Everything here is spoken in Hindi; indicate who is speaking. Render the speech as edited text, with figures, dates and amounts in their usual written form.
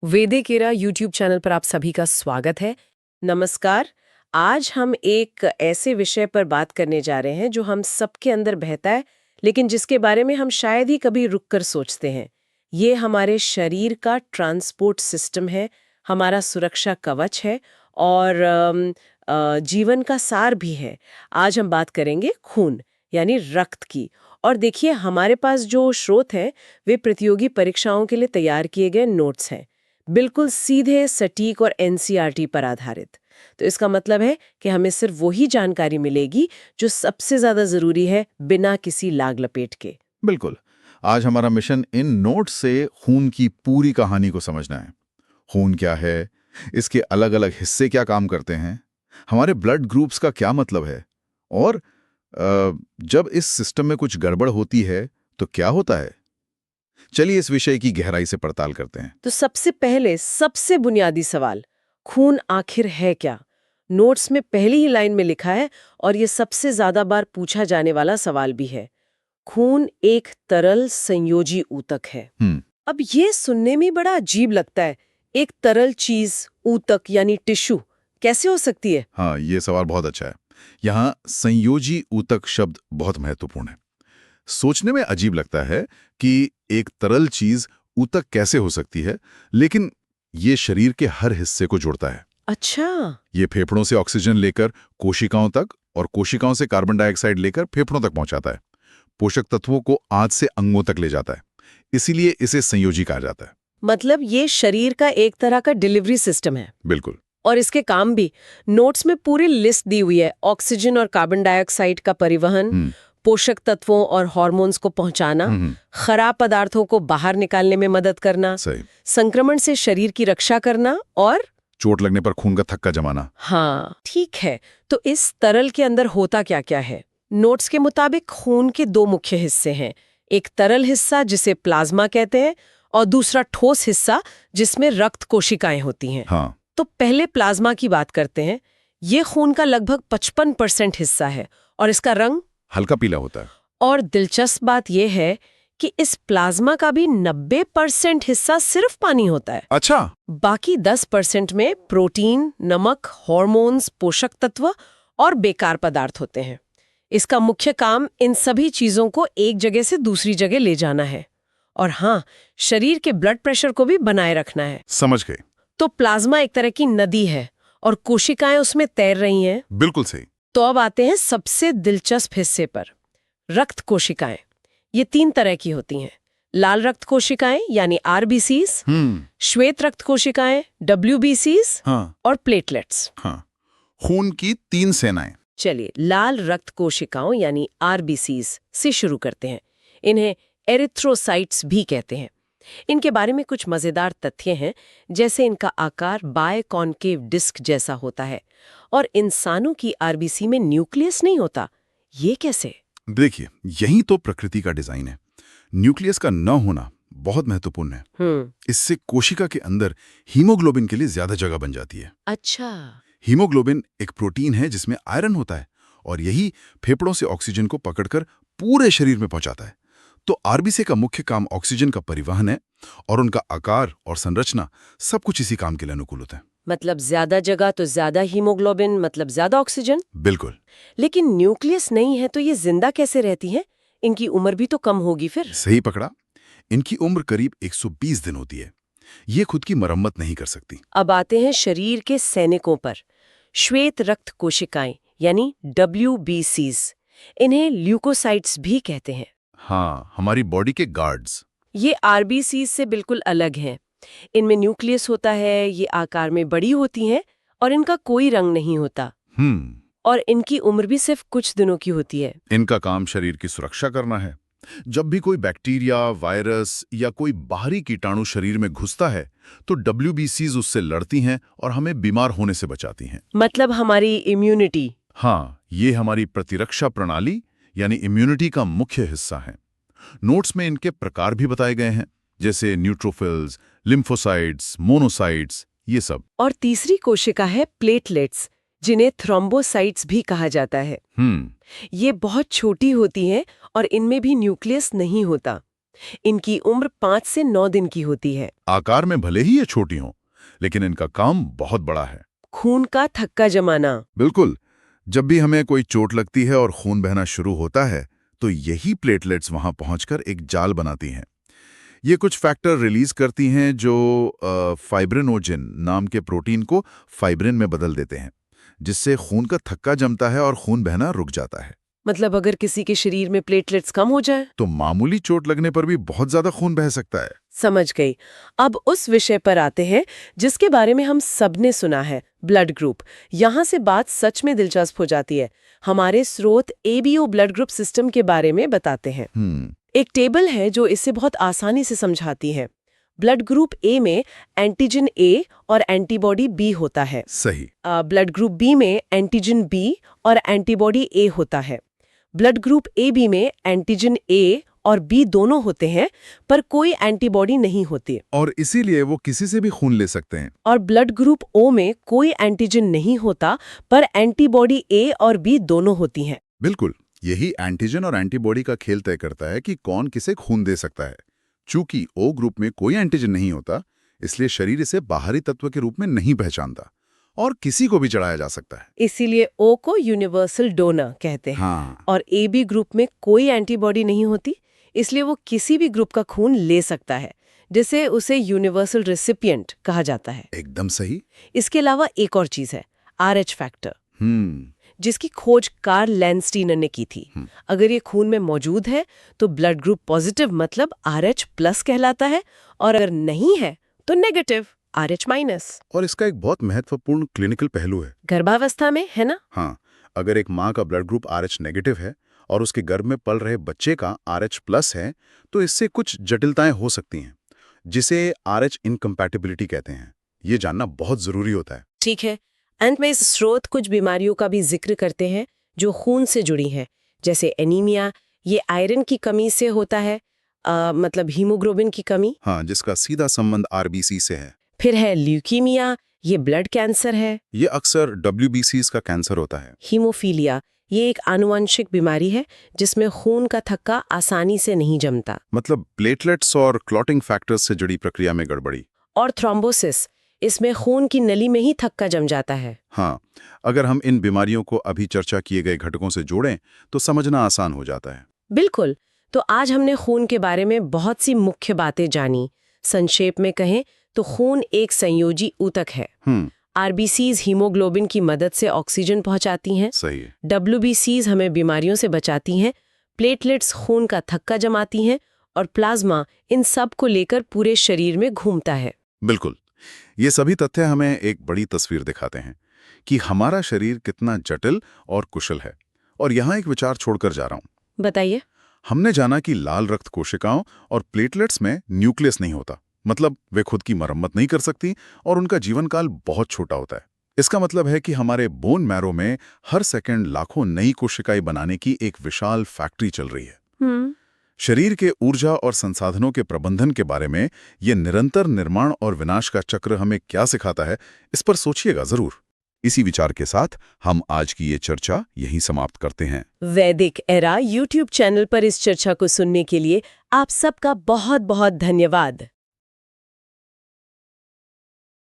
Speaker 1: वेदिकेरा यूट्यूब चैनल पर आप सभी का स्वागत है। नमस्कार। आज हम एक ऐसे विषय पर बात करने जा रहे हैं जो हम सबके अंदर बहता है, लेकिन जिसके बारे में हम शायद ही कभी रुककर सोचते हैं। ये हमारे शरीर का ट्रांसपोर्ट सिस्टम है, हमारा सुरक्षा कवच है और जीवन का सार भी है। आज हम बात करेंगे खून यानी रक्त की। और देखिए, हमारे पास जो स्रोत हैं वे प्रतियोगी परीक्षाओं के लिए तैयार किए गए नोट्स हैं, बिल्कुल सीधे, सटीक और एनसीईआरटी पर आधारित। तो इसका मतलब है कि हमें सिर्फ वही जानकारी मिलेगी जो सबसे ज्यादा जरूरी है, बिना किसी लाग लपेट के।
Speaker 2: बिल्कुल। आज हमारा मिशन इन नोट्स से खून की पूरी कहानी को समझना है। खून क्या है, इसके अलग अलग हिस्से क्या काम करते हैं, हमारे ब्लड ग्रुप्स का क्या मतलब है, और जब इस सिस्टम में कुछ गड़बड़ होती है तो क्या होता है। चलिए इस विषय की गहराई से पड़ताल करते हैं।
Speaker 1: तो सबसे पहले सबसे बुनियादी सवाल, खून आखिर है क्या? नोट्स में पहली ही लाइन में लिखा है और ये सबसे ज्यादा बार पूछा जाने वाला सवाल भी है। खून एक तरल संयोजी ऊतक है। अब ये सुनने में बड़ा अजीब लगता है। एक तरल चीज, ऊतक यानी टिश्यू, कैसे हो सकती है?
Speaker 2: हाँ, ये सवाल बहुत अच्छा है। यहाँ संयोजी ऊतक शब्द बहुत महत्वपूर्ण है। सोचने में अजीब लगता है कि एक तरल चीज ऊतक कैसे हो सकती है, लेकिन ये शरीर के हर हिस्से को जोड़ता है।
Speaker 1: अच्छा।
Speaker 2: ये फेफड़ों से ऑक्सीजन लेकर कोशिकाओं तक और कोशिकाओं से कार्बन डाइऑक्साइड लेकर फेफड़ों तक पहुंचाता है। पोषक तत्वों को आंत से अंगों तक ले जाता है। इसीलिए इसे संयोजी कहा जाता है।
Speaker 1: मतलब ये शरीर का एक तरह का डिलीवरी सिस्टम है।
Speaker 2: बिल्कुल।
Speaker 1: और इसके काम भी नोट्स में पूरी लिस्ट दी हुई है। ऑक्सीजन और कार्बन डाइऑक्साइड का परिवहन, पोषक तत्वों और हार्मोन्स को पहुंचाना, खराब पदार्थों को बाहर निकालने में मदद करना, संक्रमण से शरीर की रक्षा करना और
Speaker 2: चोट लगने पर खून का थक्का जमाना।
Speaker 1: हाँ, ठीक है। तो इस तरल के अंदर होता क्या क्या है? नोट्स के मुताबिक खून के दो मुख्य हिस्से हैं। एक तरल हिस्सा जिसे प्लाज्मा कहते हैं और दूसरा ठोस हिस्सा जिसमें रक्त कोशिकाएं होती हैं।
Speaker 2: हाँ।
Speaker 1: तो पहले प्लाज्मा की बात करते हैं। ये खून का लगभग 55% हिस्सा है और इसका रंग
Speaker 2: हल्का पीला होता है।
Speaker 1: और दिलचस्प बात यह है कि इस प्लाज्मा का भी 90% हिस्सा सिर्फ पानी होता है।
Speaker 2: अच्छा।
Speaker 1: बाकी 10% में प्रोटीन, नमक, हार्मोन्स, पोषक तत्व और बेकार पदार्थ होते हैं। इसका मुख्य काम इन सभी चीजों को एक जगह से दूसरी जगह ले जाना है और हाँ, शरीर के ब्लड प्रेशर को भी बनाए रखना है।
Speaker 2: समझ गए।
Speaker 1: तो प्लाज्मा एक तरह की नदी है और कोशिकाएं उसमें तैर रही हैं।
Speaker 2: बिल्कुल सही।
Speaker 1: तो अब आते हैं सबसे दिलचस्प हिस्से पर, रक्त कोशिकाएं। ये 3 तरह की होती हैं। लाल रक्त कोशिकाएं यानी आरबीसीज, श्वेत रक्त कोशिकाएं डब्ल्यूबीसीज,
Speaker 2: हाँ।
Speaker 1: और प्लेटलेट्स।
Speaker 2: हाँ। खून की 3 सेनाएं।
Speaker 1: चलिए लाल रक्त कोशिकाओं यानी आरबीसीज से शुरू करते हैं। इन्हें एरिथ्रोसाइट्स भी कहते हैं। इनके बारे में कुछ मजेदार तथ्य हैं, जैसे इनका आकार बायकॉन्केव डिस्क जैसा होता है और इंसानों की आरबीसी में न्यूक्लियस नहीं होता। ये कैसे?
Speaker 2: देखिए, यही तो प्रकृति का डिजाइन है। न्यूक्लियस का न होना बहुत महत्वपूर्ण है। इससे कोशिका के अंदर हीमोग्लोबिन के लिए ज्यादा जगह बन जाती है।
Speaker 1: अच्छा।
Speaker 2: हीमोग्लोबिन एक प्रोटीन है जिसमें आयरन होता है और यही फेफड़ों से ऑक्सीजन को पकड़कर पूरे शरीर में पहुंचाता है। तो आरबीसी का मुख्य काम ऑक्सीजन का परिवहन है और उनका आकार और संरचना सब कुछ इसी काम के लिए अनुकूल होता है।
Speaker 1: मतलब ज्यादा जगह तो ज्यादा हीमोग्लोबिन, मतलब ज्यादा ऑक्सीजन।
Speaker 2: बिल्कुल।
Speaker 1: लेकिन न्यूक्लियस नहीं है तो ये जिंदा कैसे रहती हैं? इनकी उम्र भी तो कम होगी फिर।
Speaker 2: सही पकड़ा। इनकी उम्र करीब 120 दिन होती है। ये खुद की मरम्मत नहीं कर सकती।
Speaker 1: अब आते हैं शरीर के सैनिकों पर, श्वेत रक्त कोशिकाएं यानी डब्ल्यूबीसीज। इन्हें ल्यूकोसाइट्स भी कहते हैं।
Speaker 2: हाँ, हमारी बॉडी के गार्ड्स।
Speaker 1: ये आरबीसीज से बिल्कुल अलग हैं। इनमें न्यूक्लियस होता है, ये आकार में बड़ी होती हैं और इनका कोई रंग नहीं होता। और इनकी उम्र भी सिर्फ कुछ दिनों की होती है।
Speaker 2: इनका काम शरीर की सुरक्षा करना है। जब भी कोई बैक्टीरिया, वायरस या कोई बाहरी कीटाणु शरीर में घुसता है तो डब्ल्यूबीसीज उससे लड़ती हैं और हमें बीमार होने से बचाती हैं।
Speaker 1: मतलब हमारी इम्यूनिटी।
Speaker 2: हाँ, ये हमारी प्रतिरक्षा प्रणाली यानी इम्यूनिटी का मुख्य हिस्सा है। नोट्स में इनके प्रकार भी बताए गए हैं, जैसे न्यूट्रोफिल्स, लिम्फोसाइट्स, मोनोसाइट्स, ये सब।
Speaker 1: और तीसरी कोशिका है प्लेटलेट्स, जिन्हें थ्रोम्बोसाइट्स भी कहा जाता है। ये बहुत छोटी होती हैं और इनमें भी न्यूक्लियस नहीं होता। इनकी उम्र 5 से 9 दिन की होती है।
Speaker 2: आकार में भले ही ये छोटी हों, लेकिन इनका काम बहुत बड़ा है।
Speaker 1: खून का थक्का जमाना।
Speaker 2: बिल्कुल। जब भी हमें कोई चोट लगती है और खून बहना शुरू होता है, तो यही प्लेटलेट्स वहां पहुंचकर एक जाल बनाती हैं। ये कुछ फैक्टर रिलीज करती हैं जो फाइब्रिनोजिन नाम के प्रोटीन को फाइब्रिन में बदल देते हैं, जिससे खून का थक्का जमता है और खून बहना रुक जाता है।
Speaker 1: मतलब अगर किसी के शरीर में प्लेटलेट्स कम हो जाए?
Speaker 2: तो मामूली चोट लगने पर भी बहुत ज्यादा खून बह सकता है।
Speaker 1: समझ गई। अब उस विषय पर आते हैं जिसके बारे में हम सबने सुना है, ब्लड ग्रुप। यहाँ से बात सच में दिलचस्प हो जाती है। हमारे स्रोत एबीओ ब्लड ग्रुप सिस्टम के बारे में बताते हैं। एक टेबल है जो इसे बहुत आसानी से समझाती है। ब्लड ग्रुप ए में एंटीजन ए और एंटीबॉडी बी होता है।
Speaker 2: सही।
Speaker 1: ब्लड ग्रुप बी में एंटीजन बी और एंटीबॉडी ए होता है। ब्लड ग्रुप ए बी में एंटीजन ए और बी दोनों होते हैं, पर कोई एंटीबॉडी नहीं होती।
Speaker 2: और इसीलिए वो किसी से भी खून ले सकते हैं।
Speaker 1: और ब्लड ग्रुप ओ में कोई एंटीजन नहीं होता, पर एंटीबॉडी ए और बी दोनों होती हैं।
Speaker 2: बिल्कुल। यही एंटीजन और एंटीबॉडी का खेल तय करता है कि कौन किसे खून दे सकता है। चूंकि ओ ग्रुप में कोई एंटीजन नहीं होता, इसलिए शरीर इसे बाहरी तत्व के रूप में नहीं पहचानता और किसी को भी चढ़ाया जा सकता है।
Speaker 1: इसीलिए ओ को यूनिवर्सल डोनर कहते हैं।
Speaker 2: हाँ।
Speaker 1: और ए बी ग्रुप में कोई एंटीबॉडी नहीं होती, इसलिए वो किसी भी ग्रुप का खून ले सकता है, जिसे उसे यूनिवर्सल रेसिपिएंट कहा जाता है।
Speaker 2: एकदम सही।
Speaker 1: इसके अलावा एक और चीज है, RH फैक्टर, जिसकी खोज कार्ल लैंडस्टीनर ने की थी। अगर ये खून में मौजूद है तो ब्लड ग्रुप पॉजिटिव मतलब RH+ कहलाता है, और अगर नहीं है तो नेगेटिव RH-।
Speaker 2: और इसका एक बहुत महत्वपूर्ण क्लिनिकल पहलू है।
Speaker 1: गर्भावस्था में, है ना?
Speaker 2: हाँ, अगर एक माँ का ब्लड ग्रुप RH नेगेटिव है और उसके गर्भ में पल रहे बच्चे का RH+ है, तो इससे कुछ जटिलताएं हो सकती हैं, जिसे RH इनकम्पैटिबिलिटी कहते हैं। ये जानना बहुत जरूरी होता है।
Speaker 1: ठीक है। अंत में इस स्रोत कुछ बीमारियों का भी जिक्र करते हैं जो खून से जुड़ी हैं, जैसे एनीमिया, ये आयरन की कमी से होता है, मतलब हीमोग्लोबिन की कमी।
Speaker 2: हाँ, जिसका सीधा संबंध RBC से है।
Speaker 1: फिर है ल्यूकीमिया, ये ब्लड कैंसर है।
Speaker 2: ये अक्सर WBCs का कैंसर होता है।
Speaker 1: हीमोफीलिया, ये एक आनुवंशिक बीमारी है जिसमें खून का थक्का आसानी से नहीं जमता।
Speaker 2: मतलब प्लेटलेट्स और क्लॉटिंग फैक्टर्स से जुड़ी प्रक्रिया में गड़बड़ी।
Speaker 1: और थ्रोम्बोसिस, इसमें खून की नली में ही थक्का जम जाता है।
Speaker 2: हाँ, अगर हम इन बीमारियों को अभी चर्चा किए गए घटकों से जोड़ें तो समझना आसान हो जाता है।
Speaker 1: बिल्कुल। तो आज हमने खून के बारे में बहुत सी मुख्य बातें जानी। संक्षेप में कहें तो खून एक संयोजी ऊतक है। RBCs हीमोग्लोबिन की मदद से ऑक्सीजन पहुंचाती हैं।
Speaker 2: सही है।
Speaker 1: WBCs हमें बीमारियों से बचाती हैं। प्लेटलेट्स खून का थक्का जमाती हैं, और प्लाज्मा इन सब को लेकर पूरे शरीर में घूमता है।
Speaker 2: बिल्कुल। ये सभी तथ्य हमें एक बड़ी तस्वीर दिखाते हैं कि हमारा शरीर कितना जटिल और कुशल है। और यहाँ एक विचार छोड़कर जा रहा हूँ।
Speaker 1: बताइए।
Speaker 2: हमने जाना कि लाल रक्त कोशिकाओं और प्लेटलेट्स में न्यूक्लियस नहीं होता, मतलब वे खुद की मरम्मत नहीं कर सकती और उनका जीवन काल बहुत छोटा होता है। इसका मतलब है कि हमारे बोन मैरो में हर सेकंड लाखों नई कोशिकाएं बनाने की एक विशाल फैक्ट्री चल रही है। शरीर के ऊर्जा और संसाधनों के प्रबंधन के बारे में ये निरंतर निर्माण और विनाश का चक्र हमें क्या सिखाता है, इस पर सोचिएगा जरूर। इसी विचार के साथ हम आज की ये चर्चा यहीं समाप्त करते हैं।
Speaker 1: वैदिक एरा YouTube चैनल पर इस चर्चा को सुनने के लिए आप सबका बहुत बहुत धन्यवाद।